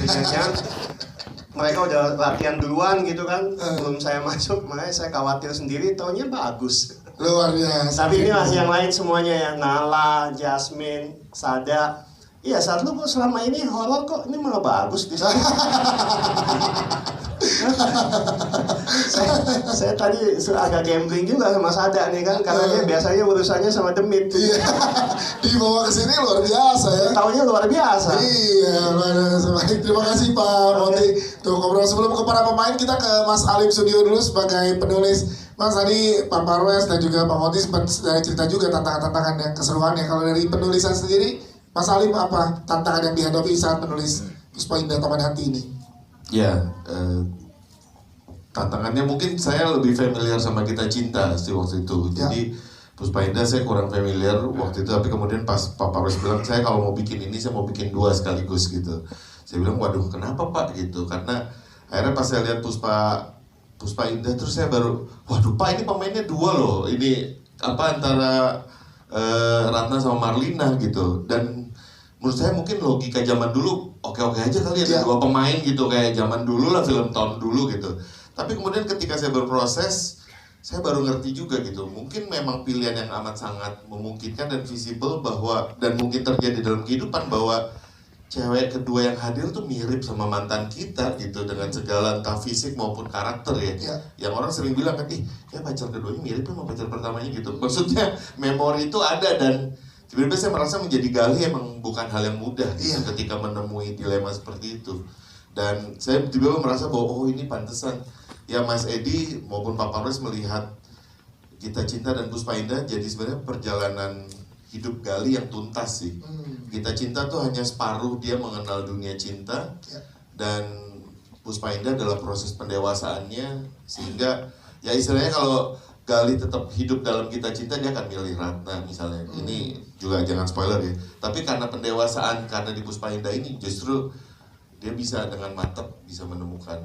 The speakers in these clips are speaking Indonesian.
Jangan mereka udah latihan duluan gitu kan, belum saya masuk, makanya saya khawatir sendiri, taunya bagus. Luar biasa. Tapi inilah yang lain semuanya ya, Nala, Jasmine, Sada. Iya, saat lu kok selama ini horor kok, ini malah bagus di sini. saya tadi agak gambling juga sama Sada nih kan, karena dia biasanya urusannya sama demit. Iya, dibawa ke sini luar biasa ya. Taunya luar biasa. Iya, luar biasa. Baik, terima kasih Pak Moti. Tuh ngobrol sebelum ke para pemain, kita ke Mas Alim Studio dulu sebagai penulis. Mas tadi Pak Parwes dan juga Pak Moti sempat cerita juga tantangan-tantangan yang keseruannya. Kalau dari penulisan sendiri, Mas Alim apa tantangan yang dihadapi saat menulis Puspa Indah Taman Hati ini? Ya, tantangannya mungkin saya lebih familiar sama Kita Cinta sih waktu itu. Jadi Puspa Indah saya kurang familiar waktu itu, tapi kemudian pas Pak Parwes bilang, saya kalau mau bikin ini saya mau bikin 2 sekaligus gitu. Saya bilang, waduh kenapa Pak gitu, karena akhirnya pas saya lihat Puspa Indah terus saya baru, waduh Pak ini pemainnya 2 loh, ini apa antara Ratna sama Marlina gitu. Dan menurut saya mungkin logika zaman dulu oke-oke aja kali ya, 2 pemain gitu kayak zaman dulu lah, film tahun dulu gitu. Tapi kemudian ketika saya berproses, saya baru ngerti juga gitu, mungkin memang pilihan yang amat sangat memungkinkan dan visible bahwa, dan mungkin terjadi dalam kehidupan bahwa cewek kedua yang hadir tuh mirip sama mantan kita gitu, dengan segala entah fisik maupun karakter ya. Yang orang sering bilang kan, ya pacar keduanya mirip sama pacar pertamanya gitu. Maksudnya memori itu ada, dan tiba-tiba saya merasa menjadi Gali emang bukan hal yang mudah gitu, ketika menemui dilema seperti itu. Dan saya tiba-tiba merasa bahwa oh ini pantesan ya Mas Edi maupun Pak Parwes melihat Kita Cinta dan Puspa Indah jadi sebenarnya perjalanan hidup Gali yang tuntas sih. Kita Cinta tuh hanya separuh dia mengenal dunia cinta, dan Puspa Indah adalah proses pendewasaannya, sehingga ya istilahnya kalau Gali tetap hidup dalam Kita Cinta dia akan milih Ratna misalnya. Ini juga jangan spoiler ya. Tapi karena pendewasaan, karena di Puspa Indah ini justru dia bisa dengan mantap bisa menemukan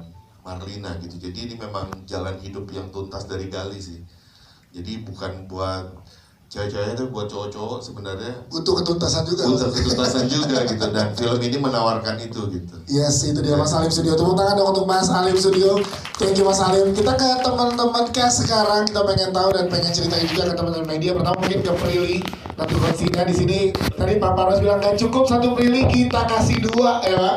Marlina gitu. Jadi ini memang jalan hidup yang tuntas dari Gali sih. Jadi bukan buat cewek-ceweknya, tuh buat cowok-cowok sebenarnya butuh ketuntasan juga. Butuh ketuntasan juga gitu, dan film ini menawarkan itu gitu. Yes, itu dia Mas Alim Studio. Tepuk tangan dong untuk Mas Alim Studio. Thank you Mas Alim. Kita ke teman-teman cast sekarang, kita pengen tahu dan pengen ceritain juga ke teman-teman media. Pertama mungkin ke Prilly, Ratu Rosina di sini. Tadi Pak Parwes bilang gak cukup 1 Prilly, kita kasih 2 ya Pak.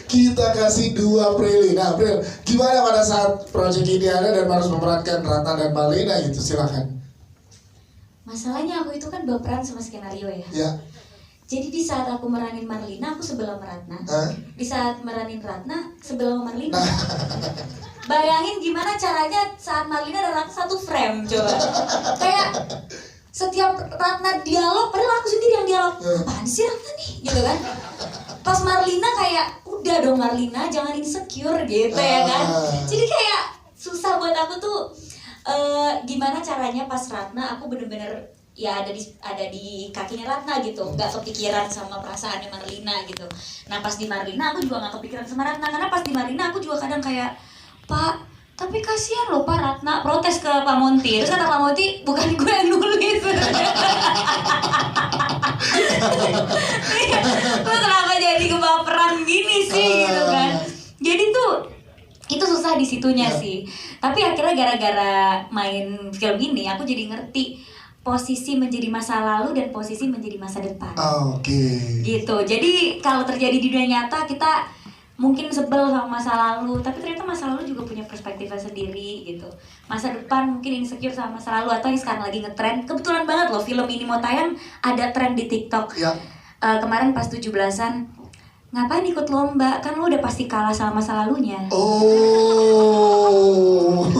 Kita kasih 2 Prilly. Nah Pril, gimana pada saat proyek ini ada dan harus memerankan Ratna dan Marlina gitu, silakan. Masalahnya aku itu kan baperan sama skenario ya. Jadi di saat aku meranin Marlina, aku sebelah Ratna. Di saat meranin Ratna, sebelah Marlina. Bayangin gimana caranya saat Marlina dan Ratna satu frame, coba. Kayak setiap Ratna dialog, padahal aku sendiri yang dialog. Apaan sih Ratna nih? Gitu kan. Pas Marlina kayak, udah dong Marlina, jangan insecure gitu ya kan. Jadi kayak susah buat aku tuh. Gimana caranya pas Ratna aku bener-bener ya ada di kakinya Ratna gitu, nggak kepikiran sama perasaannya Marlina gitu. Nah pas di Marlina aku juga nggak kepikiran sama Ratna, karena pas di Marlina aku juga kadang kayak, Pak tapi kasihan loh Pak Ratna, protes ke Pak Monti. Terus kata Pak Monti, bukan gue yang nulis. Lo kenapa jadi kebaperan gini sih gitu kan. Jadi tuh itu susah di situnya sih. Tapi akhirnya gara-gara main film ini aku jadi ngerti posisi menjadi masa lalu dan posisi menjadi masa depan. Gitu. Jadi kalau terjadi di dunia nyata kita mungkin sebel sama masa lalu, tapi ternyata masa lalu juga punya perspektifnya sendiri gitu. Masa depan mungkin insecure sama masa lalu, atau yang sekarang lagi ngetren. Kebetulan banget loh film ini mau tayang ada tren di TikTok. Kemarin pas 17-an, ngapain ikut lomba? Kan lo udah pasti kalah sama masa lalunya.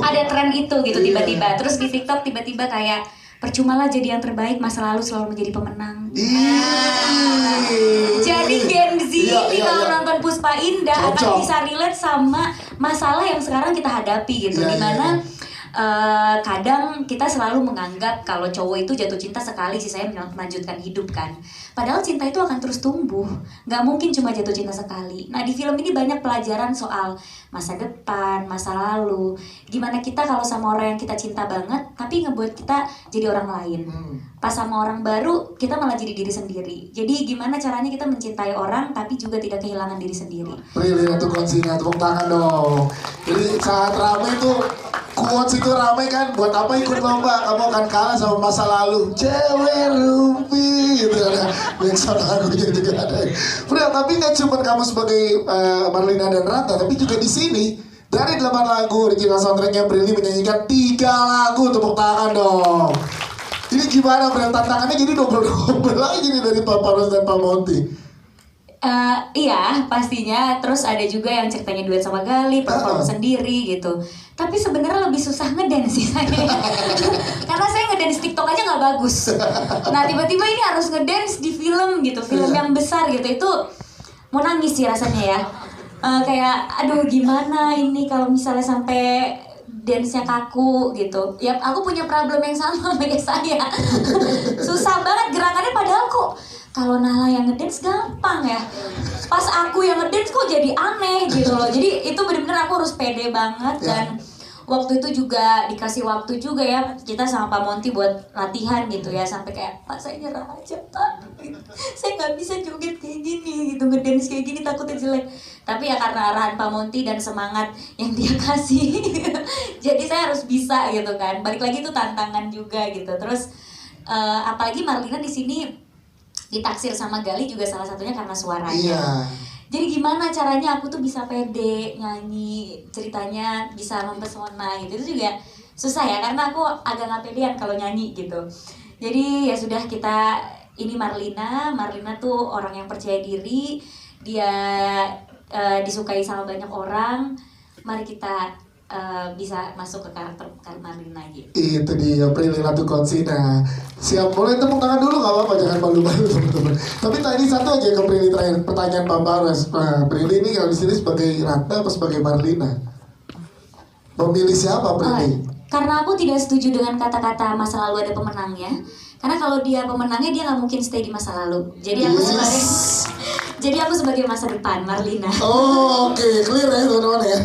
Ada tren itu gitu tiba-tiba. Terus di TikTok tiba-tiba kayak, percumalah jadi yang terbaik, masa lalu selalu menjadi pemenang. Jadi Gen Z ini kalau nonton Puspa Indah akan bisa relate sama masalah yang sekarang kita hadapi gitu. Dimana kadang kita selalu menganggap kalau cowok itu jatuh cinta sekali sih saya melanjutkan hidup kan. Padahal cinta itu akan terus tumbuh, nggak mungkin cuma jatuh cinta sekali. Nah di film ini banyak pelajaran soal masa depan, masa lalu, gimana kita kalau sama orang yang kita cinta banget, tapi ngebuat kita jadi orang lain. Pas sama orang baru kita malah jadi diri sendiri. Jadi gimana caranya kita mencintai orang tapi juga tidak kehilangan diri sendiri. Brilliant tuh konsina, tepuk tangan dong. Jadi saat ramai tuh quotes itu ramai kan, buat apa ikut lomba? Kamu akan kalah sama masa lalu. Cewek Ruby gitu ada. Backsound lagunya juga ada. Bril, tapi nggak cuma kamu sebagai Marlina dan Ratna, tapi juga di sini dari 8 lagu original soundtracknya Brili menyanyikan 3 lagu, tepuk tangan dong. Ini gimana Bril, tantangannya jadi double lagi nih dari Papa Ros dan Pak Monty. Iya pastinya, terus ada juga yang ceritanya duet sama Gali, perform sendiri gitu. Tapi sebenarnya lebih susah ngedance sih saya. Karena saya ngedance TikTok aja nggak bagus. Nah tiba-tiba ini harus ngedance di film gitu, film yang besar gitu, itu mau nangis sih rasanya ya. Kayak aduh gimana ini kalau misalnya sampai dance-nya kaku gitu. Ya aku punya problem yang sama kayak saya. Susah banget gerakannya, padahal kok kalau Nala yang ngedance gampang ya. Pas aku yang ngedance kok jadi aneh gitu loh. Jadi itu benar-benar aku harus pede banget. Dan waktu itu juga dikasih waktu juga ya kita sama Pak Monty buat latihan gitu ya. Sampai kayak, Pak saya nyerah aja Pak, saya nggak bisa joget kayak gini gitu, ngedance kayak gini takutnya jelek. Tapi ya karena arahan Pak Monty dan semangat yang dia kasih jadi saya harus bisa gitu kan. Balik lagi itu tantangan juga gitu. Terus apalagi Marlina di sini ditaksir sama Gali juga salah satunya karena suaranya. Iya. Jadi gimana caranya aku tuh bisa pede nyanyi, ceritanya bisa mempesona gitu. Itu juga susah ya karena aku agak nggak pedean kalau nyanyi gitu. Jadi ya sudah, kita ini Marlina tuh orang yang percaya diri, dia disukai sama banyak orang. Mari kita bisa masuk ke karakter Marlina gitu. Itu dia Prilly Latukonsina. Siap, boleh tepuk tangan dulu nggak apa-apa, jangan malu-malu teman-teman. Tapi tadi satu aja ke Prilly terakhir, pertanyaan Pak Barus. Prilly ini kalau di sini sebagai Ratna atau sebagai Marlina? Memilih siapa Prilly? Karena aku tidak setuju dengan kata-kata masa lalu ada pemenangnya. Karena kalau dia pemenangnya dia nggak mungkin stay di masa lalu. Jadi aku sebagai masa depan Marlina. Oh, oke, clear ya teman-teman ya.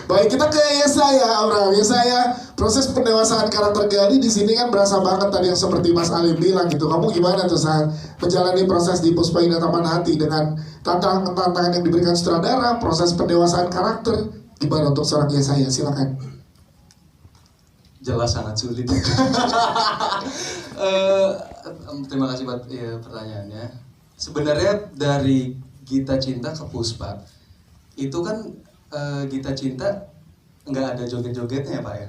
Baik, kita ke Yesaya, Abraham. Yesaya, proses pendewasaan karakter Gali di sini kan berasa banget tadi yang seperti Mas Alim bilang gitu. Kamu gimana tuh saat menjalani proses di Puspa Indah Taman Hati dengan tantangan yang diberikan sutradara, proses pendewasaan karakter, gimana untuk seorang Yesaya? Silakan. Jelas sangat sulit. Terima kasih buat pertanyaannya. Sebenarnya dari Gita Cinta ke Puspa itu kan Gita Cinta nggak ada joget-jogetnya ya Pak ya,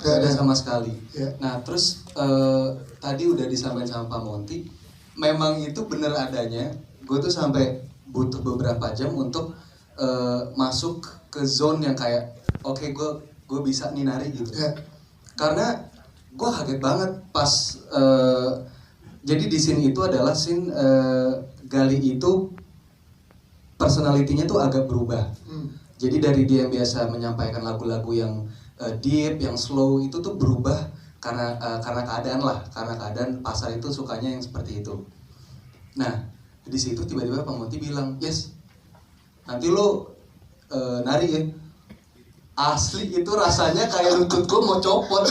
nggak ada sama sekali. Nah terus tadi udah disampaikan sama Pak Monty, memang itu bener adanya. Gue tuh sampai butuh beberapa jam untuk masuk ke zone yang kayak oke, gue bisa nih nari gitu. Karena gue kaget banget pas jadi di scene itu adalah scene Gali itu personalitinya tuh agak berubah. Jadi dari dia yang biasa menyampaikan lagu-lagu yang deep, yang slow, itu tuh berubah karena keadaan lah, karena keadaan pasar itu sukanya yang seperti itu. Nah di situ tiba-tiba Pak Monty bilang, yes, nanti lo nari ya. Asli itu rasanya kayak lutut gue mau copot.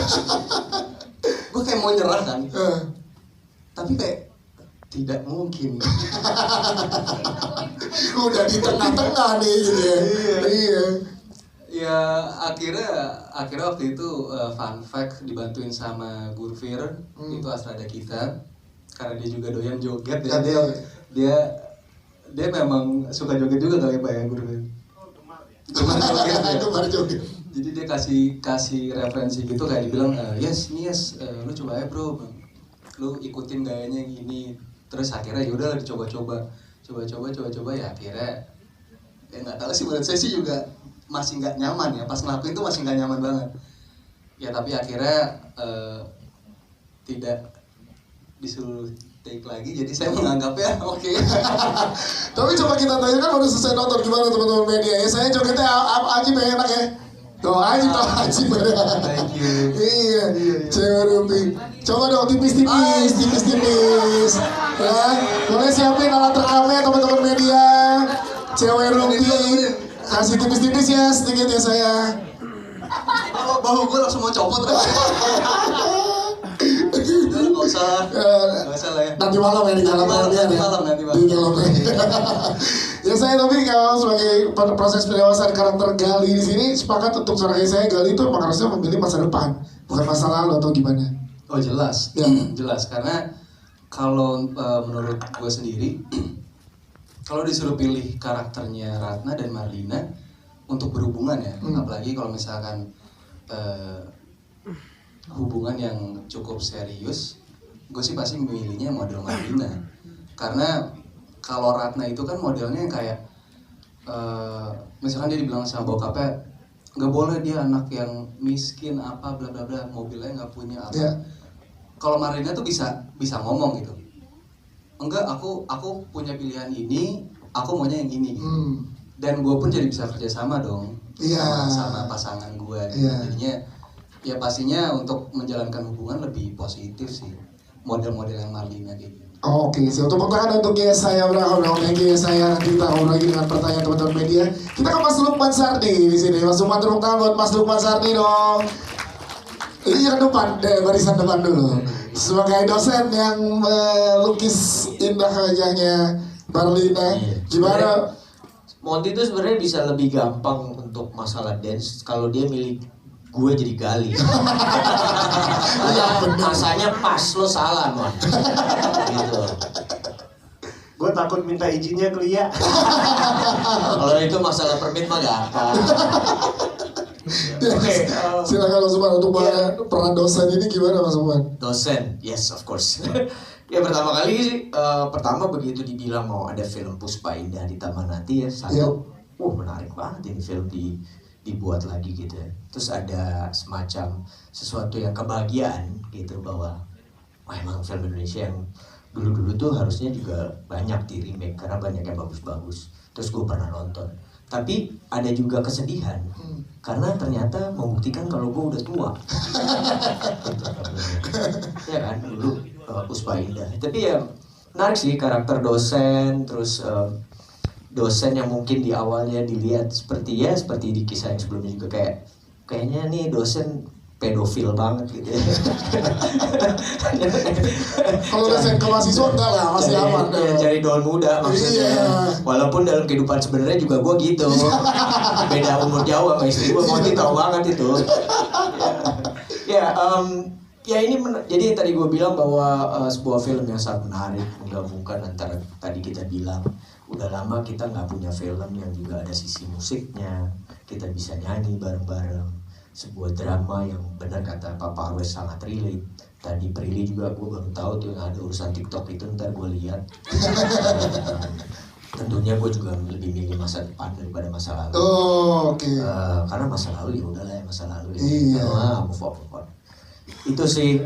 Gue kayak mau nyerah kan. Tapi kayak tidak mungkin. Udah di tengah-tengah nih gitu ya. Iya. Ya akhirnya waktu itu fun fact dibantuin sama Gurfir, itu asrada kita. Karena dia juga doyan joget ya. Dia memang suka joget juga kali Pak ya Gurfir. Gemar joget. Jadi dia kasih referensi gitu kayak dibilang yes, lu coba aja bro, lu ikutin gayanya yang gini. Terus akhirnya yaudah lah dicoba-coba ya akhirnya ya nggak tahu sih, menurut saya sih juga masih nggak nyaman ya, pas ngelakuin itu masih nggak nyaman banget ya, tapi akhirnya tidak disuruh take lagi, jadi saya menganggapnya oke. Tapi coba kita tanyakan baru selesai nonton, gimana teman-teman media ya. Saya jogetnya Aji enak ya. Doain bener. Thank you. Iya, cewek rumpi. Coba dong tipis-tipis. Ya, boleh siapin alat rekamnya teman-teman media. Cewek rumpi. Kasih tipis-tipis ya sedikit ya saya. Bahu gue langsung mau copot. Nggak usah lah ya. Nanti malam ya di dalam Nanti malam. Di dalam. Ya saya tapi kalau sebagai proses pendewasaan karakter Gali di sini sepakat untuk suaranya saya Gali itu memang harusnya memilih masa depan, bukan masa lalu atau gimana? Oh jelas, Ya. jelas karena kalau menurut gue sendiri, kalau disuruh pilih karakternya Ratna dan Marlina untuk berhubungan ya, apalagi kalau misalkan hubungan yang cukup serius, gue sih pasti memilihnya model Marlina. Karena kalau Ratna itu kan modelnya yang kayak misalkan dia dibilang sama bokapnya nggak boleh dia anak yang miskin apa bla bla bla, mobilnya nggak punya apa. Ya. Kalau Marlina tuh bisa ngomong gitu, enggak aku punya pilihan ini, aku maunya yang ini gitu. Dan gue pun jadi bisa kerja sama dong sama pasangan gue gitu. Jadinya ya pastinya untuk menjalankan hubungan lebih positif sih model-model yang Marlina gitu. Oke, siap. Tepuk tangan untuk saya saya nanti kita ngobrol lagi dengan pertanyaan teman-teman media. Kita ke Mas Lukman Sardi di sini. Mas Lukman, tepuk tangan buat Mas Lukman Sardi dong. Ini yang depan, barisan depan dulu. Sebagai dosen yang melukis indah wajahnya Marlina, gimana? Monty itu sebenarnya bisa lebih gampang untuk masalah dance kalau dia milih gue jadi Gali. Rasanya pas, lo salah man. Gitu. Gue takut minta izinnya ke Lia. Kalau itu masalah permit mah gampang. Oke, silakan Mas Lukman untuk peran dosen ini gimana Mas Lukman? Dosen, yes of course. Ya pertama kali sih, pertama begitu dibilang mau ada film Puspa Indah di Taman Nanti ya satu, menarik banget ini film dibuat lagi gitu ya. Terus ada semacam sesuatu yang kebahagiaan gitu bahwa emang film Indonesia yang dulu-dulu tuh harusnya juga banyak di remake karena banyak yang bagus-bagus. Terus gue pernah nonton. Tapi ada juga kesedihan karena ternyata membuktikan kalau gue udah tua. Ya kan dulu Puspa Indah. Tapi ya menarik sih karakter dosen, terus dosen yang mungkin di awalnya dilihat seperti di kisah yang sebelumnya juga kayaknya nih dosen pedofil banget gitu ya. Kalau dosen ke mahasiswa enggak lah, masih aman. Cari daun muda maksudnya. Walaupun dalam kehidupan sebenarnya juga gue gitu. Beda umur jauh sama istri gue, Monty tahu banget itu. Ya ini jadi tadi gue bilang bahwa sebuah film yang sangat menarik menggabungkan antara tadi kita bilang udah lama kita nggak punya film yang juga ada sisi musiknya, kita bisa nyanyi bareng-bareng, sebuah drama yang benar kata Papa Arwes sangat relate. Tadi Prilly juga gue baru tahu tuh yang ada urusan TikTok itu, ntar gue lihat. Tentunya gue juga lebih milih masa depan daripada masa lalu. Oke. Karena masa lalu ya udahlah ya masa lalu. Iya. Move on. Itu sih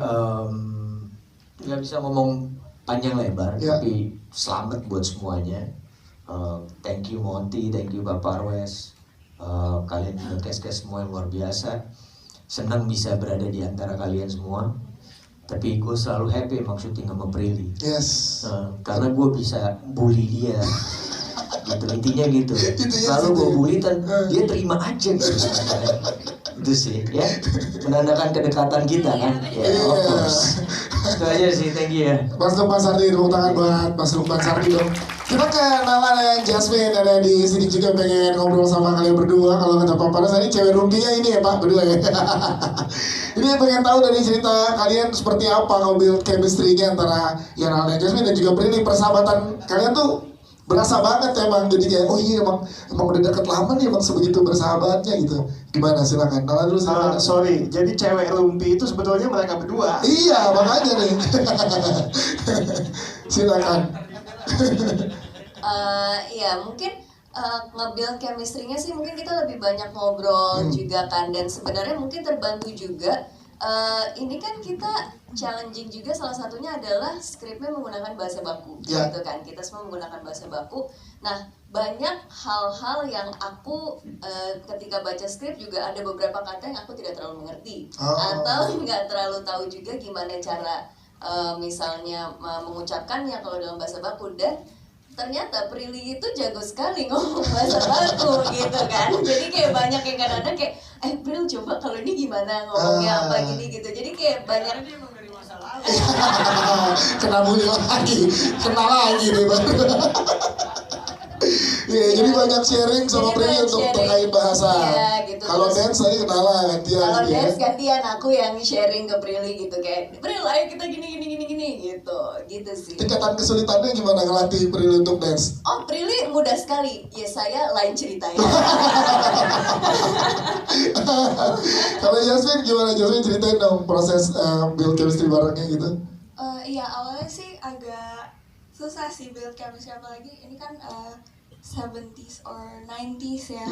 nggak bisa ngomong panjang lebar, tapi selamat buat semuanya. Thank you Monty, thank you Bapak Arwes. Kalian juga kes-kes semua yang luar biasa. Senang bisa berada di antara kalian semua. Tapi gue selalu happy emang syuting sama Prilly. Yes. Karena gue bisa bully dia. Gitu intinya gitu. Lalu gue bully dan dia terima aja gitu. Itu sih ya, menandakan kedekatan kita kan. Of course. Itu aja sih, thank you ya. Mas Lukman Sardi, tepuk tangan buat Mas Lukman Sardi dong. Kita ke Nala dan Jasmine ada di sini juga pengen ngobrol sama kalian berdua. Kalau kata Papa Ras ini cewek rumpinya ini ya Pak berdua ya. Ini pengen tahu dari cerita kalian seperti apa kalau build chemistry-nya antara Nala dan Jasmine dan juga Prilly. Persahabatan kalian tuh berasa banget emang, jadi kayak oh iya emang udah deket lama nih emang sebegitu bersahabatnya gitu. Gimana silakan Nala dulu silakan. Sorry, jadi cewek rumpi itu sebetulnya mereka berdua. Iya makanya nih. Silakan. Ya mungkin nge-build chemistry-nya sih mungkin kita lebih banyak ngobrol juga kan, dan sebenarnya mungkin terbantu juga ini kan kita challenging juga, salah satunya adalah skripnya menggunakan bahasa baku, gitu kan. Kita semua menggunakan bahasa baku. Nah, banyak hal-hal yang aku ketika baca skrip juga ada beberapa kata yang aku tidak terlalu mengerti, atau nggak terlalu tahu juga gimana cara misalnya mengucapkannya kalau dalam bahasa baku. Dan ternyata Prilly itu jago sekali ngomong bahasa baku gitu kan. Jadi kayak banyak yang kadang-kadang kayak Pril coba kalau ini gimana ngomongnya apa gini gitu. Jadi kayak banyak kena bully lagi, kena lagi nih baru. Iya, jadi banyak sharing sama Prilly untuk terkait bahasa. Iya, gitu. Kalau dance saya kenalan gantian. Kalau dance gantian aku yang sharing ke Prilly gitu kayak, Pril ayo kita gini gitu sih. Tingkatan kesulitannya gimana ngelatih Prilly untuk dance? Oh, Prilly mudah sekali. Ya saya lain ceritanya. Kalau Jasmine gimana? Jasmine ceritain dong proses build chemistry barengnya gitu. Iya, awalnya sih agak susah sih build chemistry, apalagi ini kan 70s or 90s ya.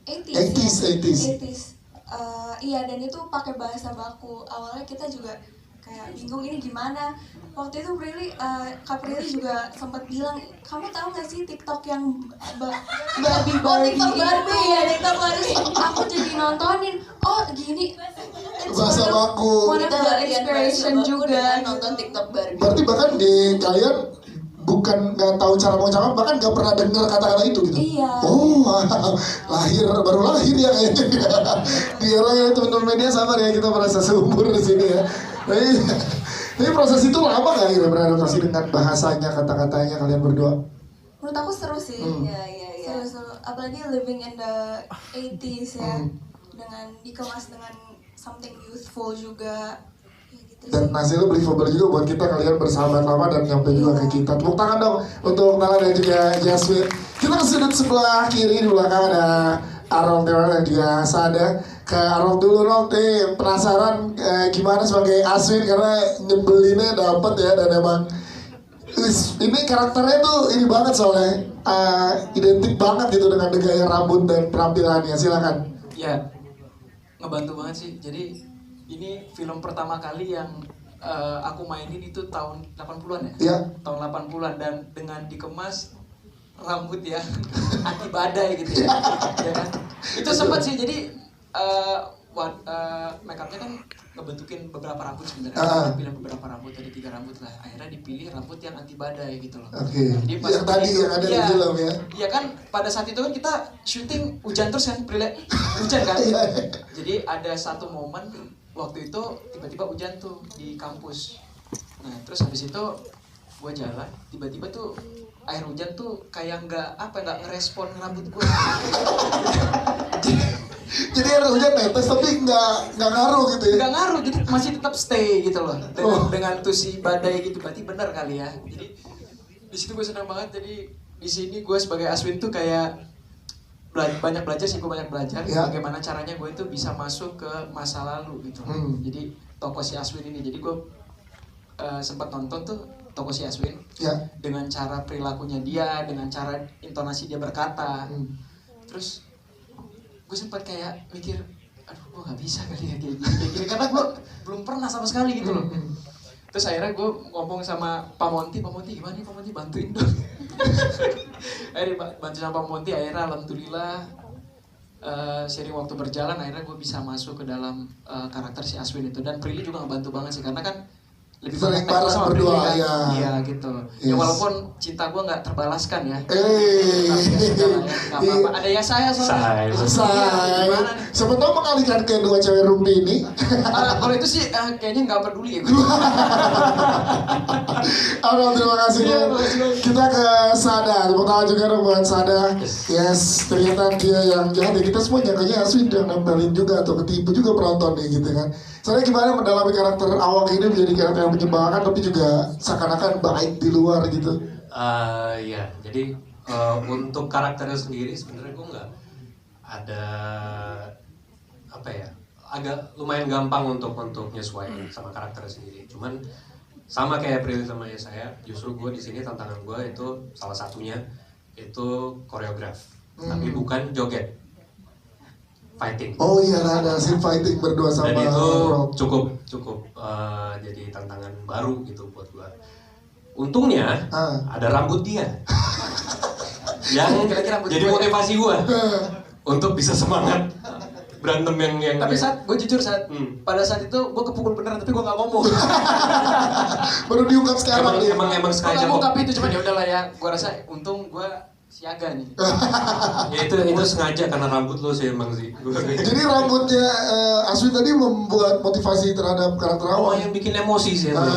80s. Iya, dan itu pakai bahasa baku. Awalnya kita juga kayak bingung ini gimana. Waktu itu Kak Prilly juga sempat bilang, kamu tahu nggak sih TikTok yang Barbie TikTok Barbie ya, TikTok Barbie. Aku jadi nontonin, oh gini. Bahasa baku. One of the inspiration juga nonton TikTok Barbie. Berarti bahkan di kalian bukan nggak tahu cara mengucapkan, bahkan nggak pernah dengar kata-kata itu gitu. Iya. Oh, baru lahir ya kayaknya. Di era ya teman-teman media sabar ya, kita merasa seumur di sini ya. Tapi proses itu lama nggak kira beradaptasi dengan bahasanya, kata-katanya kalian berdua? Menurut aku seru sih. Iya. Seru. Apalagi living in the 80s ya, dengan dikemas dengan something youthful juga. Dan hasilnya believable juga buat kita, kalian bersahabat lama dan nyampe juga ke kita. Tepuk tangan dong untuk Nala dan juga Jasmine. Kita ke sudut sebelah kiri, di belakang ada Arnold dan juga Sada. Ke Arnold dulu deh, penasaran gimana sebagai Aswin, karena nyebelinnya dapet ya, dan emang ini karakternya tuh ini banget soalnya identik banget gitu dengan gaya rambut dan penampilannya. Silakan. Ya, ngebantu banget sih. Jadi ini film pertama kali yang aku mainin itu tahun 80-an ya? Iya. Tahun 80-an, dan dengan dikemas rambut ya anti badai gitu ya. Ya kan? Itu sempat sih, jadi make upnya kan ngebentukin beberapa rambut sebenarnya. Pilih beberapa rambut, ada 3 rambut lah. Akhirnya dipilih rambut yang anti badai gitu loh. Oke. Jadi pas yang tadi yang ada di film ya. Iya kan, pada saat itu kan kita syuting hujan terus kan, hujan kan. Jadi ada satu momen waktu itu tiba-tiba hujan tuh di kampus. Nah terus habis itu gue jalan, tiba-tiba tuh air hujan tuh kayak nggak ngerespon rambut gue. Jadi air hujan netes tapi nggak ngaruh gitu ya? Nggak ngaruh, jadi masih tetap stay gitu loh. Dengan tuh si badai gitu, berarti benar kali ya. Jadi di situ gue senang banget. Jadi di sini gue sebagai Aswin tuh kayak banyak belajar sih, gue banyak belajar bagaimana caranya gue itu bisa masuk ke masa lalu gitu. Jadi tokoh si Aswin ini, jadi gue sempat nonton tuh tokoh si Aswin dengan cara perilakunya dia, dengan cara intonasi dia berkata. Terus gue sempat kayak mikir, aduh gue nggak bisa kali ya kayak gini, karena gue belum pernah sama sekali gitu loh. Terus akhirnya gue ngomong sama Pak Monty gimana nih Pak Monty, bantuin dong. Akhirnya bantu sama Pak Monty, akhirnya alhamdulillah sering waktu berjalan akhirnya gue bisa masuk ke dalam karakter si Aswin itu. Dan Prilly juga ngebantu banget sih, karena kan lebih sering bareng berdua Prilly, ya. Iya gitu. Ya walaupun cinta gue nggak terbalaskan ya. Nggak apa-apa. Ada ya saya soalnya. Say. Siapa tahu mengalihkan ke 2 cewek rumpi ini. Kalau itu sih kayaknya nggak peduli ya. Arnold, terima kasih. Kita ke Sada. Tepuk tangan juga dong buat Sada. Yes, ternyata dia yang jahat ya. Kita semua nyangkanya Aswin dan nempelin juga atau ketipu juga penontonnya gitu kan. Soalnya gimana mendalami karakter awal ini menjadi karakter yang menyebalkan tapi juga seakan-akan baik di luar gitu. Ya, jadi untuk karakternya sendiri sebenarnya gue nggak ada agak lumayan gampang untuk nyesuaiin sama karakternya sendiri. Cuman sama kayak Prilly sama saya, justru gue di sini tantangan gue itu salah satunya itu koreograf, tapi bukan joget. fighting. Oh iya, ada scene fighting berdua sama Dan itu Rob. cukup jadi tantangan baru gitu buat gua. Untungnya ada rambut dia yang jadi motivasi gua untuk bisa semangat berantem yang. Tapi saat gue jujur pada saat itu gue kepukul beneran tapi gue nggak ngomong. Baru diungkap sekarang. Emang sengaja gue ngungkap itu, cuman ya udahlah ya. Gue rasa untung gue siaga nih. Ya itu sengaja karena rambut lo sih emang sih. Jadi rambutnya Aswin tadi membuat motivasi terhadap karakter awal. Yang bikin emosi sih emang.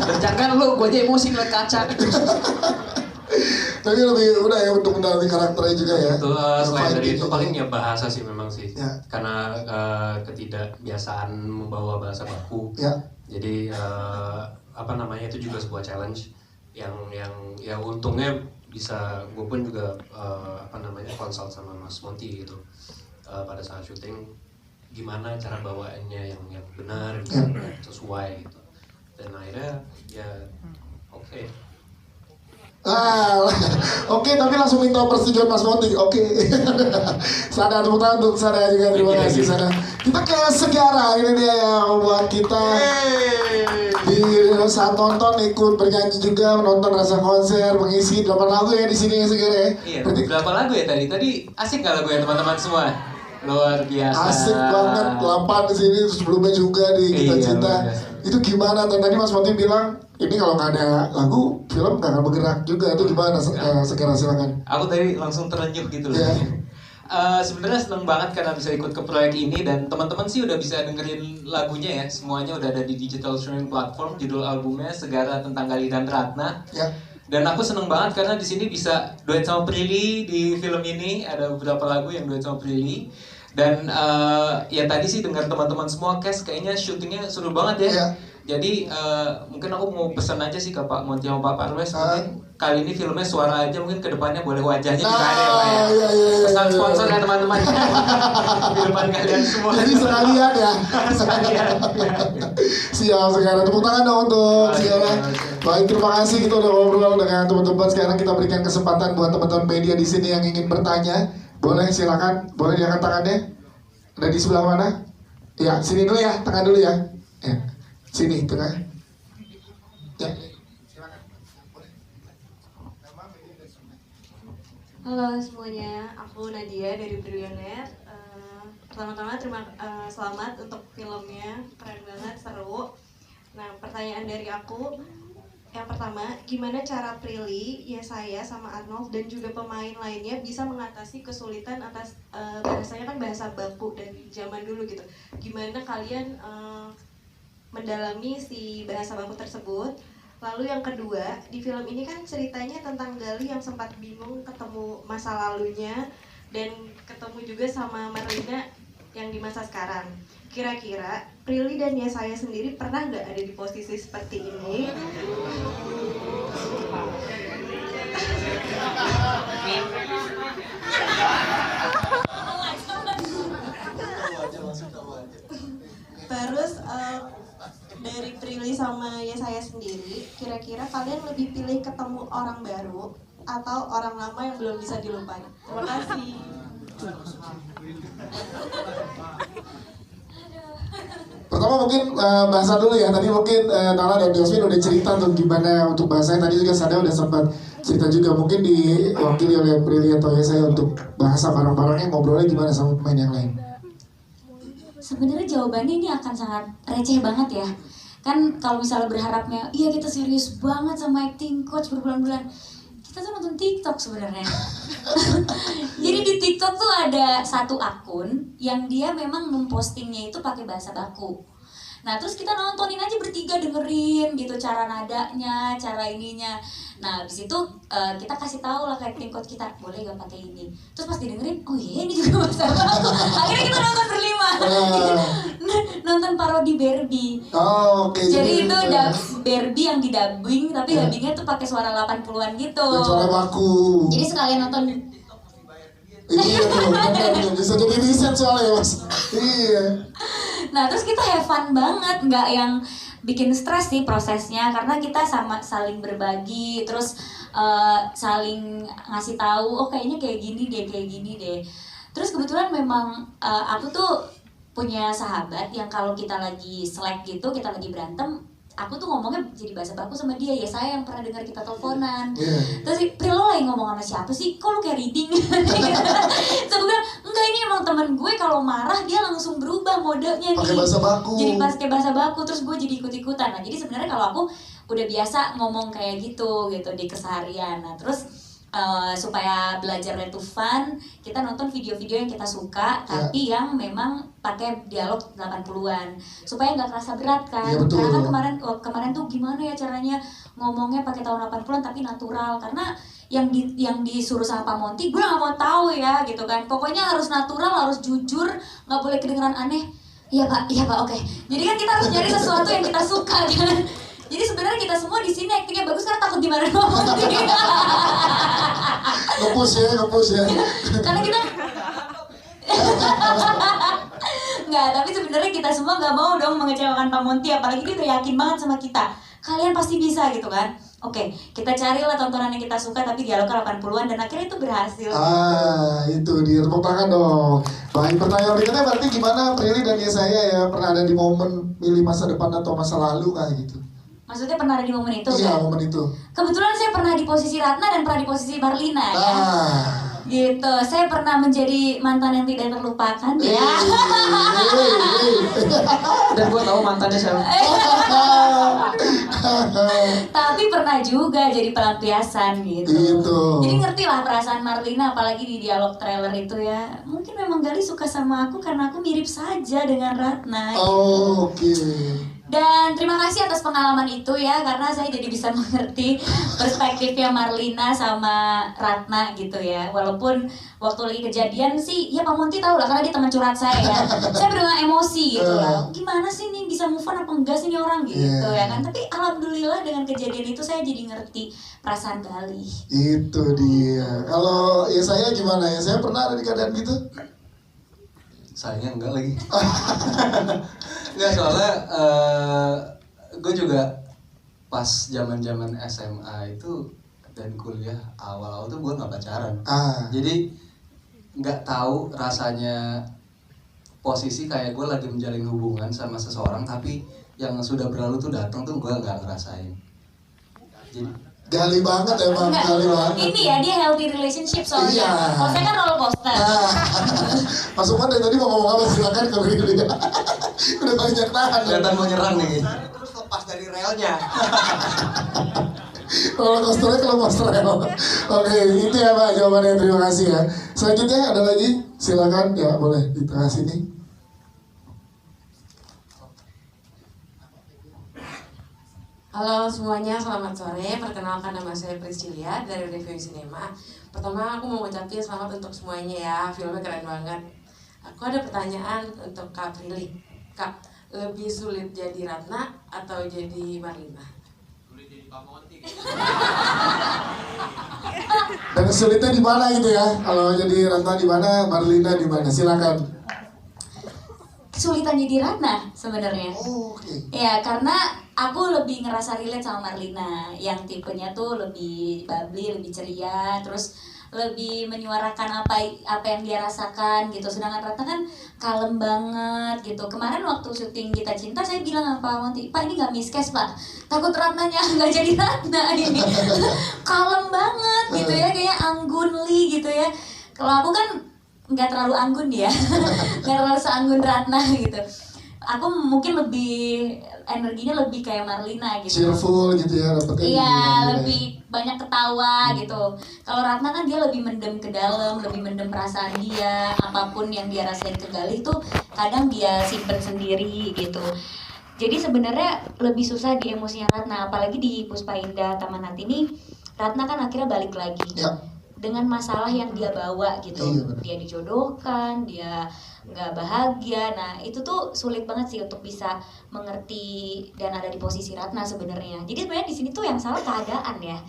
Dan jangan lo, gue aja emosi ngeliat kaca. Tapi lebih udah ya untuk mendalami karakternya juga ya. Itu selain dari itu paling ya bahasa sih memang sih. Ya. Karena ketidakbiasaan membawa bahasa baku. Ya. Jadi itu juga sebuah challenge yang ya untungnya bisa gue pun juga consult sama Mas Monty gitu pada saat syuting gimana cara bawaannya yang benar gitu, sesuai gitu. Dan akhirnya ya oke. Oke, tapi langsung minta persetujuan Mas Monty. Oke. Sada, tepuk tangan untuk Sada juga, terima kasih Sada. Kita ke Segara, ini dia yang membuat kita di saat nonton ikut bernyanyi juga, menonton rasa konser, mengisi 8 lagu ya di sini ya Segara ya. Iya, berapa lagu ya tadi? Tadi asik nggak lagu ya teman-teman semua? Luar biasa. Asik banget, 8 di sini, sebelumnya juga di Kita Cinta. Itu gimana? Tadi Mas Monty bilang ini kalau nggak ada lagu film nggak akan bergerak juga. Itu gimana Segera, silakan. Aku tadi langsung terenyuh gitu loh. Sebenarnya seneng banget karena bisa ikut ke proyek ini dan teman-teman sih udah bisa dengerin lagunya ya. Semuanya udah ada di digital streaming platform. Judul albumnya Segara Tentang Gali dan Ratna. Ya. Dan aku seneng banget karena di sini bisa duet sama Prilly di film ini. Ada beberapa lagu yang duet sama Prilly. Dan ya tadi sih dengar teman-teman semua cast kayaknya syutingnya seru banget ya. Jadi mungkin aku mau pesan aja sih ke Pak Monty sama Pak Parwes, mungkin kali ini filmnya suara aja, mungkin kedepannya boleh wajahnya juga ada ya Pak ya. Pesan sponsor ya teman-teman. Di depan kalian semua. Jadi sekalian ya. Siap Segara, tepuk tangan dong untuk Segara. Baik, terima kasih kita udah ngobrol dengan teman-teman. Sekarang kita berikan kesempatan buat teman-teman media di sini yang ingin bertanya. Boleh silakan, boleh diangkat tangannya. Ada di sebelah mana? Ya, sini dulu ya, tangan dulu ya. Ya. Sini, tengah. Ya. Halo semuanya, aku Nadia dari Brilliant. Pertama-tama selamat untuk filmnya, keren banget, seru. Nah, pertanyaan dari aku, yang pertama, gimana cara Prilly, Yesaya, sama Arnold dan juga pemain lainnya bisa mengatasi kesulitan atas bahasanya kan bahasa baku dari zaman dulu gitu. Gimana kalian mendalami si bahasa baku tersebut? Lalu yang kedua, di film ini kan ceritanya tentang Gali yang sempat bingung ketemu masa lalunya dan ketemu juga sama Marlina yang di masa sekarang. Kira-kira Prilly dan Yesaya sendiri pernah nggak ada di posisi seperti ini? Terus dari Prilly sama Yesaya sendiri, kira-kira kalian lebih pilih ketemu orang baru atau orang lama yang belum bisa dilupain? Terima kasih. Pertama mungkin bahasa dulu ya. Tadi mungkin Nala dan Yasmin udah cerita tuh gimana untuk bahasanya. Tadi juga Sada udah sempat cerita juga. Mungkin diwakili oleh Prilly atau Yesaya untuk bahasa bareng-barengnya, ngobrolnya gimana sama pemain yang lain. Sebenarnya jawabannya ini akan sangat receh banget ya. Kan kalau misalnya berharapnya, iya kita serius banget sama acting coach berbulan-bulan. Kita tuh nonton TikTok sebenarnya. Jadi di TikTok tuh ada satu akun yang dia memang mempostingnya itu pakai bahasa baku. Nah terus kita nontonin aja bertiga, dengerin gitu cara nadanya, cara ininya. Nah habis itu kita kasih tahu lah ke acting coach kita, boleh gak pakai ini. Terus pas didengerin, oh iya ini juga bahasa baku. Akhirnya kita nonton berlima. Nonton parodi Barbie. Jadi itu Barbie yang didubbing, tapi dubbingnya tuh pakai suara 80-an gitu. Suara baku. Jadi sekalian nonton. Iya tuh, bisa jadi riset soalnya mas. Iya. Nah terus kita have fun banget, nggak yang bikin stres sih prosesnya, karena kita sama saling berbagi, terus saling ngasih tahu, oh kayaknya kayak gini deh. Terus kebetulan memang aku tuh punya sahabat yang kalau kita lagi selek gitu, kita lagi berantem, aku tuh ngomongnya jadi bahasa baku sama dia. Ya saya yang pernah dengar kita teleponan. Terus Pri, lo lagi ngomong sama siapa sih? Kok lo kayak reading? Terus aku bilang, enggak, ini emang temen gue kalau marah dia langsung berubah modenya nih. Pakai bahasa baku. Jadi pakai bahasa baku, terus gue jadi ikut-ikutan. Nah jadi sebenarnya kalau aku udah biasa ngomong kayak gitu di keseharian. Nah terus supaya belajarnya tuh fun, kita nonton video-video yang kita suka, tapi yang memang pakai dialog 80-an supaya nggak kerasa berat kan. Karena kan kemarin tuh gimana ya caranya ngomongnya pakai tahun 80-an tapi natural, karena yang disuruh sama Pak Monty gue nggak mau tahu ya gitu kan. Pokoknya harus natural, harus jujur, nggak boleh kedengeran aneh. Iya pak, oke. Jadi kan kita harus nyari sesuatu yang kita suka kan. Jadi sebenarnya kita semua di sini aktingnya bagus karena takut dimarahin Pak Monty. Ngepus ya. Karena kita nggak, tapi sebenarnya kita semua nggak mau dong mengecewakan Pak Monty, apalagi dia udah yakin banget sama kita. Kalian pasti bisa gitu kan. Oke, kita carilah tontonan yang kita suka tapi dialognya 80-an dan akhirnya itu berhasil. Itu dia, tepuk tangan dong. Baik, pertanyaan berikutnya berarti gimana Prilly dan saya ya pernah ada di momen milih masa depan atau masa lalu kayak gitu? Maksudnya pernah ada di momen itu? Iya, kan? momen itu. Kebetulan saya pernah di posisi Ratna dan pernah di posisi Marlina ya. Gitu, saya pernah menjadi mantan yang tidak terlupakan ya. Dan gue tahu mantannya siapa. Tapi pernah juga jadi pelampiasan gitu. Jadi ngerti lah perasaan Marlina, apalagi di dialog trailer itu ya. Mungkin memang Gali suka sama aku karena aku mirip saja dengan Ratna. Oke. Dan terima kasih atas pengalaman itu ya, karena saya jadi bisa mengerti perspektifnya Marlina sama Ratna gitu ya. Walaupun waktu lagi kejadian sih, ya Pak Monty tahu lah karena dia teman curhat saya ya. Saya benar emosi gitu lah. Gimana sih nih bisa move on apa enggak sih nih orang gitu ya kan. Tapi alhamdulillah dengan kejadian itu saya jadi ngerti perasaan Gali. Itu dia. Kalau ya saya gimana ya? Saya pernah ada di keadaan gitu? Sayangnya enggak lagi. Enggak, soalnya gue juga pas zaman SMA itu dan kuliah awal-awal tuh gue nggak pacaran. Jadi nggak tahu rasanya posisi kayak gue lagi menjalin hubungan sama seseorang tapi yang sudah berlalu tuh datang tuh gue nggak ngerasain. Jadi Gali banget emang, gali banget. Ini ya, dia healthy relationship soalnya. Kalau saya kan roller coaster. Mas Umar dari tadi mau ngomong apa, silakan ke Prilly. Udah banyak tahan. Kelihatan mau nyerang nih. Terus lepas dari relnya. Roller coasternya kalau rel. Oke, itu ya Pak jawabannya, terima kasih ya. Selanjutnya ada lagi, silakan ya, boleh di tengah sini. Halo semuanya, selamat sore. Perkenalkan nama saya Priscilia dari Review Cinema. Pertama aku mau ngucapin selamat untuk semuanya ya, filmnya keren banget. Aku ada pertanyaan untuk Kak Prilly. Kak, lebih sulit jadi Ratna atau jadi Marlina? Sulit jadi Pak Monty. Dan sulitnya di mana gitu ya? Kalau jadi Ratna di mana, Marlina di mana? Silakan. Kesulitan jadi Ratna sebenarnya. Oke. Ya karena aku lebih ngerasa relate sama Marlina yang tipenya tuh lebih bubbly, lebih ceria, terus lebih menyuarakan apa yang dia rasakan gitu. Sedangkan Ratna kan kalem banget gitu. Kemarin waktu syuting Kita Cinta saya bilang sama Pak Monty, Pak ini nggak miscast Pak, takut Ratnanya nggak jadi Ratna ini. Kalem banget gitu ya, kayak anggunly gitu ya. Kalau aku kan nggak terlalu anggun ya, nggak terlalu seanggun Ratna gitu. Aku mungkin lebih energinya lebih kayak Marlina gitu. Cheerful gitu ya, dapetnya. Iya, lebih banyak ketawa gitu. Kalau Ratna kan dia lebih mendem ke dalam, lebih mendem perasaan dia, apapun yang dia rasain ke Gali tuh kadang dia simpen sendiri gitu. Jadi sebenarnya lebih susah di emosinya Ratna, apalagi di Puspa Indah Taman Hati ini, Ratna kan akhirnya balik lagi. Ya. Dengan masalah yang dia bawa gitu. Dia dijodohkan, dia nggak bahagia. Nah itu tuh sulit banget sih untuk bisa mengerti dan ada di posisi Ratna sebenarnya. Jadi sebenarnya di sini tuh yang salah keadaan ya.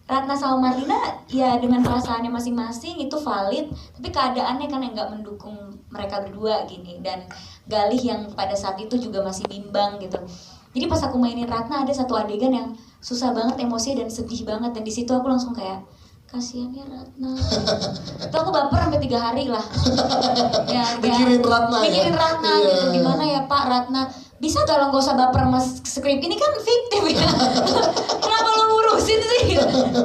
Ratna sama Marlina ya dengan perasaannya masing-masing itu valid, tapi keadaannya kan yang nggak mendukung mereka berdua gini. Dan Galih yang pada saat itu juga masih bimbang gitu. Jadi pas aku mainin Ratna ada satu adegan yang susah banget emosi dan sedih banget, dan di situ aku langsung kayak kasihan ya Ratna. Itu aku baper sampai 3 hari lah. Mikirin Ratna ya? Mikirin Ratna gitu, gimana ya Pak Ratna, bisa gak lo gak usah baper sama skrip ini kan fiktif ya. Kenapa lo ngurusin sih?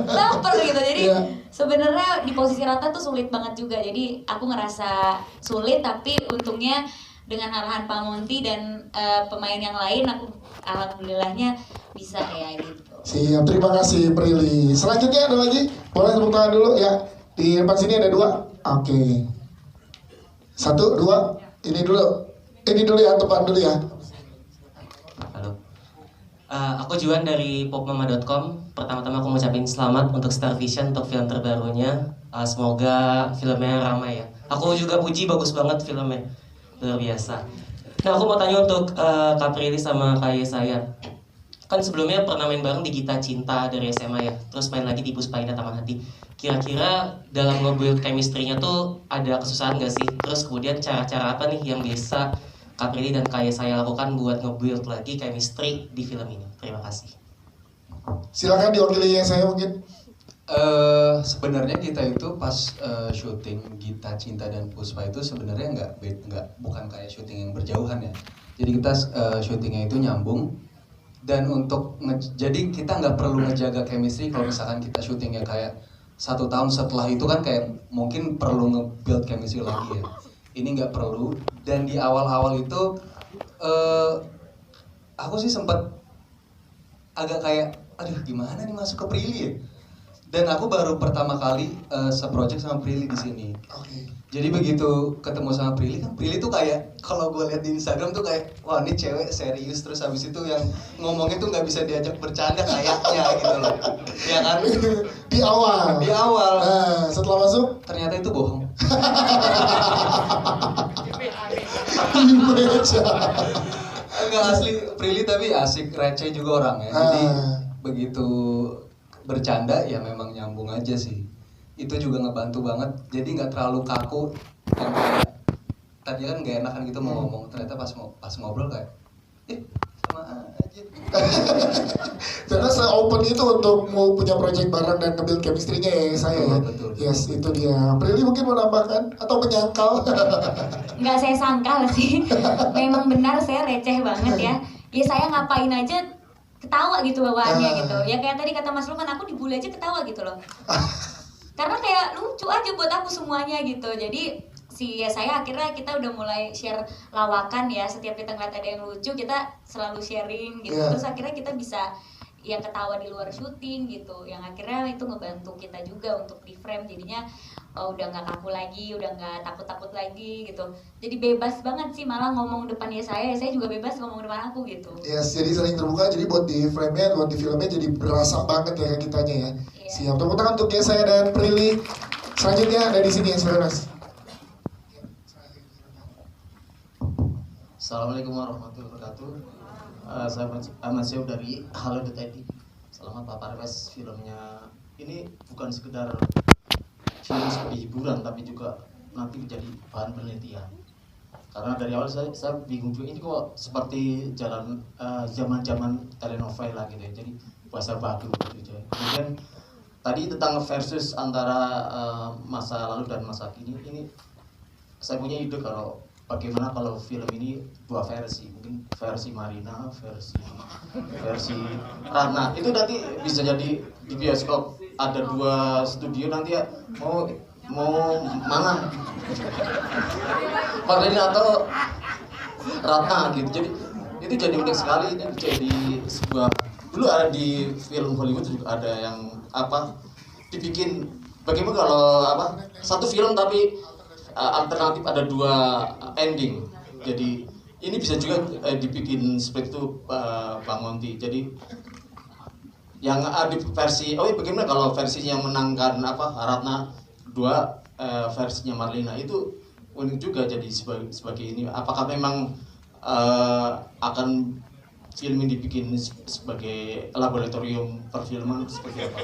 Baper gitu. Jadi sebenarnya di posisi Ratna tuh sulit banget juga. Jadi aku ngerasa sulit, tapi untungnya dengan arahan Pak Monty dan pemain yang lain, aku alhamdulillahnya bisa ya gitu. Siap, terima kasih Prilly. Selanjutnya ada lagi, boleh tepuk tangan dulu ya. Di depan sini ada 2. Oke. 1, 2, ini dulu ya, tepat dulu ya. Halo. Aku Juan dari popmama.com. Pertama-tama aku mau ucapin selamat untuk Star Vision untuk film terbarunya. Semoga filmnya ramai ya. Aku juga puji bagus banget filmnya, luar biasa. Nah aku mau tanya untuk Kak Prilly sama Kak Yesaya. Kan sebelumnya pernah main bareng di Gita Cinta dari SMA ya, terus main lagi di Puspa Indah Taman Hati. Kira-kira dalam nge-build chemistry-nya tuh ada kesusahan gak sih? Terus kemudian cara-cara apa nih yang biasa Kak Prilly dan Kak Yesaya lakukan buat nge-build lagi chemistry di film ini? Terima kasih. Silakan diwakili Yesaya mungkin. Sebenarnya kita itu pas syuting Gita Cinta dan Puspa itu sebenarnya bukan kayak syuting yang berjauhan ya. Jadi kita syutingnya itu nyambung. Dan jadi kita nggak perlu ngejaga chemistry kalau misalkan kita syutingnya kayak 1 tahun setelah itu kan kayak mungkin perlu nge-build chemistry lagi ya. Ini nggak perlu. Dan di awal-awal itu aku sih sempat agak kayak aduh gimana nih masuk ke Prilly ya. Dan aku baru pertama kali se-project sama Prilly di sini. Jadi begitu ketemu sama Prilly kan Prilly tuh kayak kalau gue lihat di Instagram tuh kayak wah ini cewek serius, terus habis itu yang ngomongnya tuh nggak bisa diajak bercanda kayaknya gitu loh. Ya kan? Di awal. Setelah masuk ternyata itu bohong. Enggak asli Prilly tapi asik, receh juga orangnya. Jadi begitu bercanda ya memang nyambung aja sih. Itu juga ngebantu banget, jadi nggak terlalu kaku. Yang kayak tadi kan nggak enakan gitu mau ngomong, ternyata pas ngobrol kayak sama aja. Karena se-open itu untuk mau punya project bareng dan nge-build chemistry-nya ya saya ya. Betul. Yes, itu dia. Prilly mungkin mau nambahkan atau menyangkal? Nggak saya sangkal sih. Memang benar saya receh banget ya. Ya saya ngapain aja ketawa gitu bawaannya gitu. Ya kayak tadi kata Mas Lukman, aku dibully aja ketawa gitu loh. Karena kayak lucu aja buat aku semuanya gitu. Jadi saya akhirnya kita udah mulai share lawakan ya. Setiap kita ngeliat ada yang lucu kita selalu sharing gitu. Terus akhirnya kita bisa ya ketawa di luar syuting gitu. Yang akhirnya itu ngebantu kita juga untuk di frame. Jadinya udah nggak kaku lagi, udah nggak takut-takut lagi gitu. Jadi bebas banget sih malah ngomong depannya saya juga bebas ngomong depan aku gitu. Yes, jadi saling terbuka. Jadi buat di frame-nya, buat di filmnya jadi berasa banget ya kitanya ya. Siap, tepuk tangan untuk saya dan Prilly. Selanjutnya ada di sini ya, silakan Mas. Assalamualaikum warahmatullahi wabarakatuh. Saya Ahmad Syed dari Halo.id. Selamat Pak Parves, filmnya ini bukan sekedar film sebagai hiburan, tapi juga nanti menjadi bahan penelitian. Karena dari awal saya bingung juga ini kok seperti zaman-zaman telenovela gitu ya. Jadi bahasa baku gitu ya. Kemudian tadi tentang versus antara masa lalu dan masa kini, ini saya punya ide kalau bagaimana kalau film ini 2 versi, mungkin versi Marina, versi Ratna. Itu nanti bisa jadi di bioskop ada 2 studio nanti ya mau mana Marina atau Ratna gitu. Jadi itu jadi unik sekali, ini jadi sebuah dulu ada di film Hollywood juga ada yang dibikin bagaimana kalau satu film tapi alternatif ada 2 ending. Jadi ini bisa juga dibikin seperti itu Bang Monty. Jadi yang di versi bagaimana kalau versinya menangkan Ratna 2 versinya Marlina itu unik juga jadi sebagai ini. Apakah memang akan film ini dibikin sebagai laboratorium perfilman seperti apa?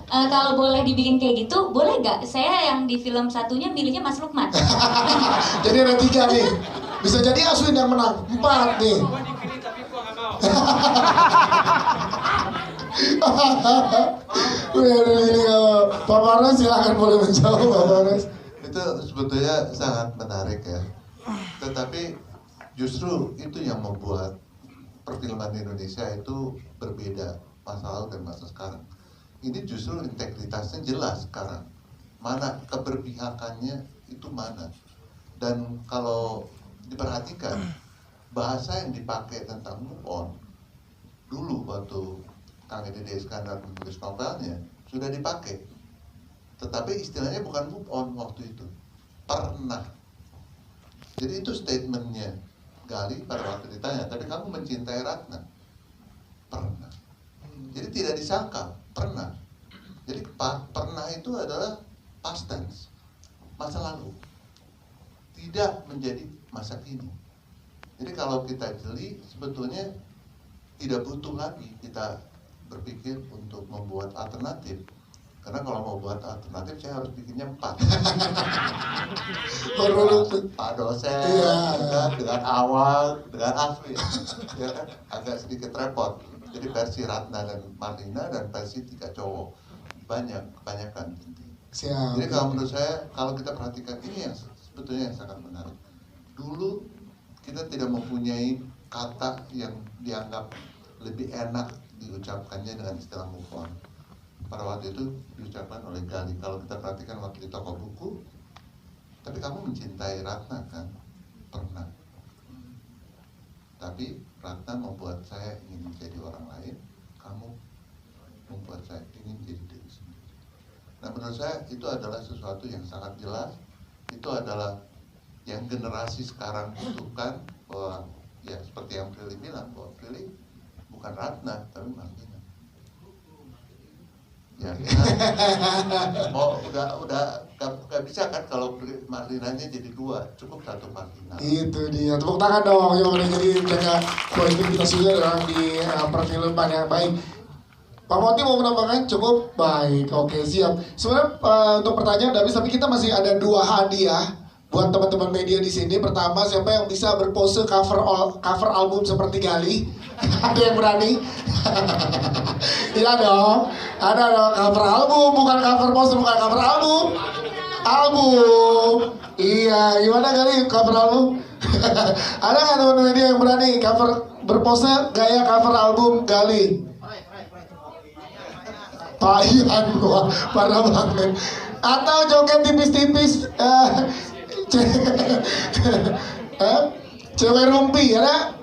Kalau boleh dibikin kayak gitu, boleh gak? Saya yang di film satunya milihnya Mas Lukman. Jadi ada 3 nih. Bisa jadi Aswin yang menang. 4 nih. Pak Marnes silakan boleh menjawab Pak Marnes. Itu sebetulnya sangat menarik ya. Tetapi justru itu yang membuat perfilman di Indonesia itu berbeda masa lalu dan masa sekarang. Ini justru integritasnya jelas sekarang. Mana keberpihakannya itu mana. Dan kalau diperhatikan bahasa yang dipakai tentang move on dulu waktu Kang Dede Iskandar menulis novelnya sudah dipakai. Tetapi istilahnya bukan move on waktu itu. Pernah. Jadi itu statementnya Gali pada waktu ditanya, tapi kamu mencintai Ratna? Pernah. Jadi tidak disangkal, pernah. Jadi pernah itu adalah past tense, masa lalu. Tidak menjadi masa kini. Jadi kalau kita jeli, sebetulnya tidak butuh lagi kita berpikir untuk membuat alternatif. Karena kalau mau buat alternatif, saya harus bikinnya 4. Pak dosen, dengan awal, dengan Aswin, ya kan? Agak sedikit repot. Jadi versi Ratna dan Marlina dan versi 3 cowok kebanyakan. Jadi kalau menurut saya, kalau kita perhatikan ini yang sebetulnya yang sangat menarik. Dulu kita tidak mempunyai kata yang dianggap lebih enak diucapkannya dengan istilah move on. Pada waktu itu diucapkan oleh Gali. Kalau kita perhatikan waktu di toko buku, tapi kamu mencintai Ratna kan? Pernah. Tapi Ratna membuat saya ingin menjadi orang lain, kamu membuat saya ingin jadi diri sendiri. Nah menurut saya itu adalah sesuatu yang sangat jelas. Itu adalah yang generasi sekarang butuhkan, bahwa ya seperti yang Prilly bilang, bahwa Prilly bukan Ratna tapi Marlina. Ya udah gak bisa kan kalau Marlinanya jadi 2, cukup 1 Marlina. Itu dia, tepuk tangan dong. Yang udah jadi jaga politik kita sudah dalam di perfilman yang baik. Pak Monty mau menambahkan? Cukup? Baik, oke siap. Sebenarnya untuk pertanyaan udah habis, tapi kita masih ada 2 hadiah buat teman-teman media di sini. Pertama, siapa yang bisa berpose cover album seperti Gali? Ada yang berani? Iya dong, ada dong, cover album, bukan cover poster, bukan cover album. Album. Iya, gimana Gali cover album? Ada nggak teman media yang berani cover berpose gaya cover album Gali? Pahian gua, parah banget. Atau joget tipis-tipis, cewek rumpi, ada?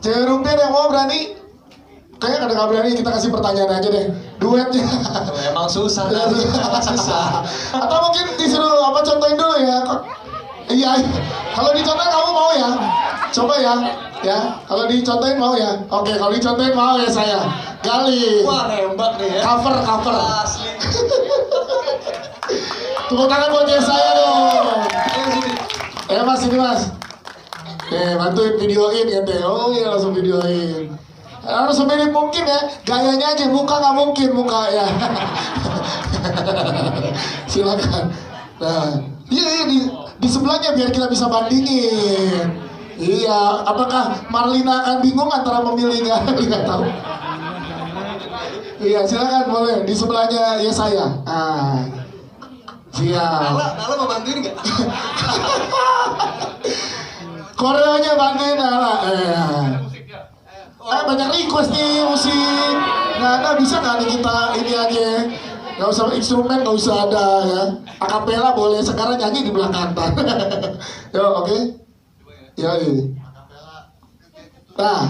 Cewek rumpi ada yang mau berani? Kayaknya ada nggak berani, kita kasih pertanyaan aja deh. Duetnya. Emang susah nanti, susah. Atau mungkin disuruh contohin dulu ya. Iya, kalau dicontohin kamu mau ya? Coba ya. Kalau dicontohin mau ya? Oke, kalau dicontohin mau ya saya. Gali. Wah, nembak nih ya. Cover. Asli. Tepuk tangan buat saya dong. Mas, ini mas. Bantuin videoin ya teh. Oh iya, langsung videoin. Harus semirip mungkin ya. Gayanya aja, muka nggak mungkin muka ya. Silakan. Nah, iya di sebelahnya biar kita bisa bandingin. Iya, apakah Marlina akan bingung antara memilih nggak tahu. Iya, silakan boleh di sebelahnya ya saya. Siap. Nala mau bantuin nggak? Koreonya bantuin Nala. Banyak request nih musik. Nggak ada, bisa nggak nih kita ini aja? Nggak usah instrumen, nggak usah ada ya. Akapela boleh, sekarang nyanyi di belakang. Yo, oke. Ya, ini. Nah,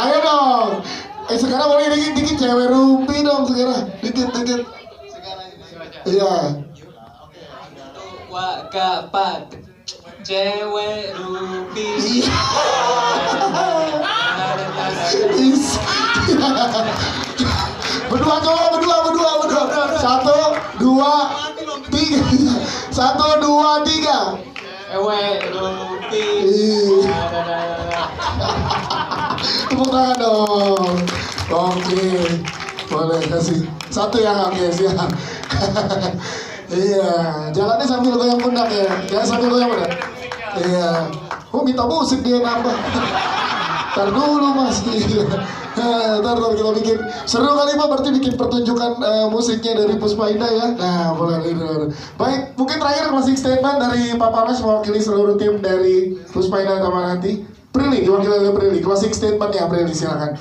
ayo dong. Sekarang boleh dikit cewek rumpi dong sekarang. Dikit. Iya. Wah, kapak cewek rumpi. Berdua. 1, 2, 3. 1, 2, 3. Cewek rumpi. Tepuk tangan dong. Oke, boleh kasih 1 ya, oke siap. Iya, jalannya sambil goyang pundak ya. Jangan sambil goyang pundak. Iya. Minta musik dia nambah. Ntar dulu mas. Ntar kita bikin seru kali Pak, berarti bikin pertunjukan musiknya dari Puspa Indah ya. Nah boleh. Baik, mungkin terakhir closing statement dari Pak Parves mewakili seluruh tim dari Puspa Indah Taman Hati. Prilly, diwakili oleh Prilly, closing statementnya Prilly silakan.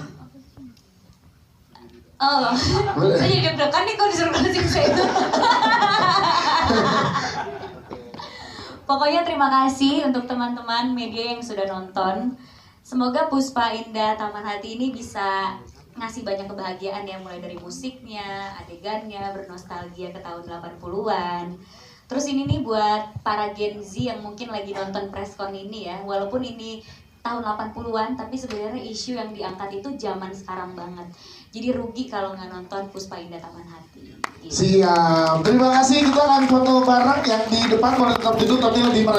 Oh, saya jadi deg-degan nih kalau disuruh closing statement. Pokoknya terima kasih untuk teman-teman media yang sudah nonton. Semoga Puspa Indah Taman Hati ini bisa ngasih banyak kebahagiaan ya, mulai dari musiknya, adegannya, bernostalgia ke tahun 80-an. Terus ini nih buat para Gen Z yang mungkin lagi nonton preskon ini ya, walaupun ini tahun 80-an, tapi sebenarnya isu yang diangkat itu zaman sekarang banget. Jadi rugi kalau nggak nonton Puspa Indah Taman Hati. Gitu. Siap, terima kasih. Kita akan foto bareng yang di depan boleh tetap duduk tapi lebih